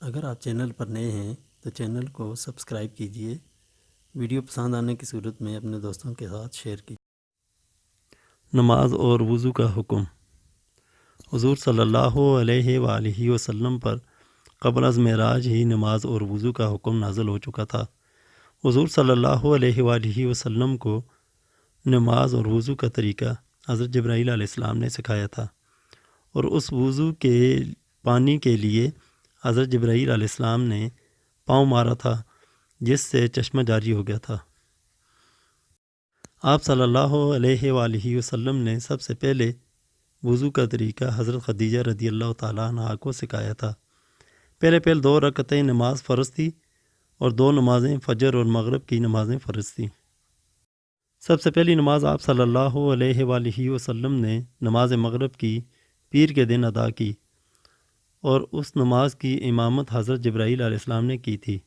اگر آپ چینل پر نئے ہیں تو چینل کو سبسکرائب کیجیے، ویڈیو پسند آنے کی صورت میں اپنے دوستوں کے ساتھ شیئر کیجیے۔ نماز اور وضو کا حکم۔ حضور صلی اللہ علیہ وآلہ وسلم پر قبل از معراج ہی نماز اور وضو کا حکم نازل ہو چکا تھا۔ حضور صلی اللہ علیہ وآلہ وسلم کو نماز اور وضو کا طریقہ حضرت جبرائیل علیہ السلام نے سکھایا تھا، اور اس وضو کے پانی کے لیے حضرت جبرائیل علیہ السلام نے پاؤں مارا تھا، جس سے چشمہ جاری ہو گیا تھا۔ آپ صلی اللہ علیہ وآلہ وسلم نے سب سے پہلے وضو کا طریقہ حضرت خدیجہ رضی اللہ تعالیٰ عنہا کو سکھایا تھا۔ پہلے 2 رکعتیں نماز فرض تھی اور 2 نمازیں فجر اور مغرب کی نمازیں فرض تھیں۔ سب سے پہلی نماز آپ صلی اللہ علیہ وآلہ وسلم نے نماز مغرب کی پیر کے دن ادا کی، اور اس نماز کی امامت حضرت جبرائیل علیہ السلام نے کی تھی۔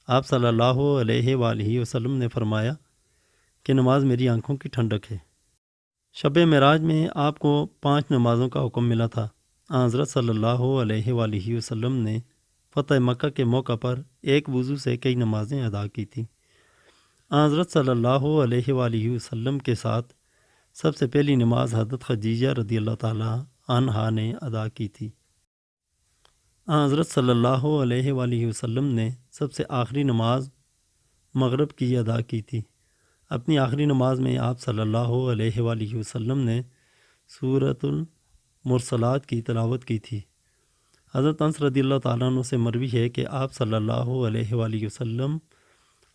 آپ صلی اللہ علیہ وآلہ وسلم نے فرمایا کہ نماز میری آنکھوں کی ٹھنڈک ہے۔ شب معراج میں آپ کو 5 نمازوں کا حکم ملا تھا۔ حضرت صلی اللہ علیہ وآلہ وسلم نے فتح مکہ کے موقع پر ایک وضو سے کئی نمازیں ادا کی تھیں۔ حضرت صلی اللہ علیہ وآلہ وسلم کے ساتھ سب سے پہلی نماز حضرت خدیجہ رضی اللہ تعالیٰ عنہا نے ادا کی تھی۔ حضرت صلی اللہ علیہ وآلہ وسلم نے سب سے آخری نماز مغرب کی ادا کی تھی۔ اپنی آخری نماز میں آپ صلی اللہ علیہ وآلہ وسلم نے سورۃ المرسلات کی تلاوت کی تھی۔ حضرت انس رضی اللہ تعالیٰ عنہ سے مروی ہے کہ آپ صلی اللہ علیہ وآلہ وسلم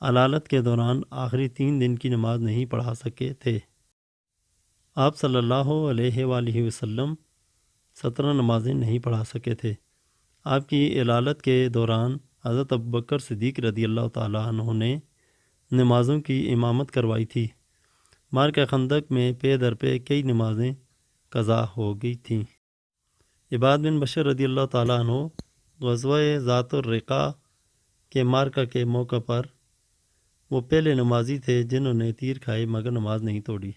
علالت کے دوران آخری 3 دن کی نماز نہیں پڑھا سکے تھے۔ آپ صلی اللہ علیہ وآلہ وسلم 17 نمازیں نہیں پڑھا سکے تھے۔ آپ کی علالت کے دوران حضرت ابوبکر صدیق رضی اللہ تعالیٰ عنہ نے نمازوں کی امامت کروائی تھی۔ معرکہ خندق میں پے در پے کئی نمازیں قضا ہو گئی تھیں۔ عباد بن بشر رضی اللہ تعالیٰ عنہ غزوہ ذات الرقاع کے معرکہ کے موقع پر وہ پہلے نمازی تھے جنہوں نے تیر کھائے مگر نماز نہیں توڑی۔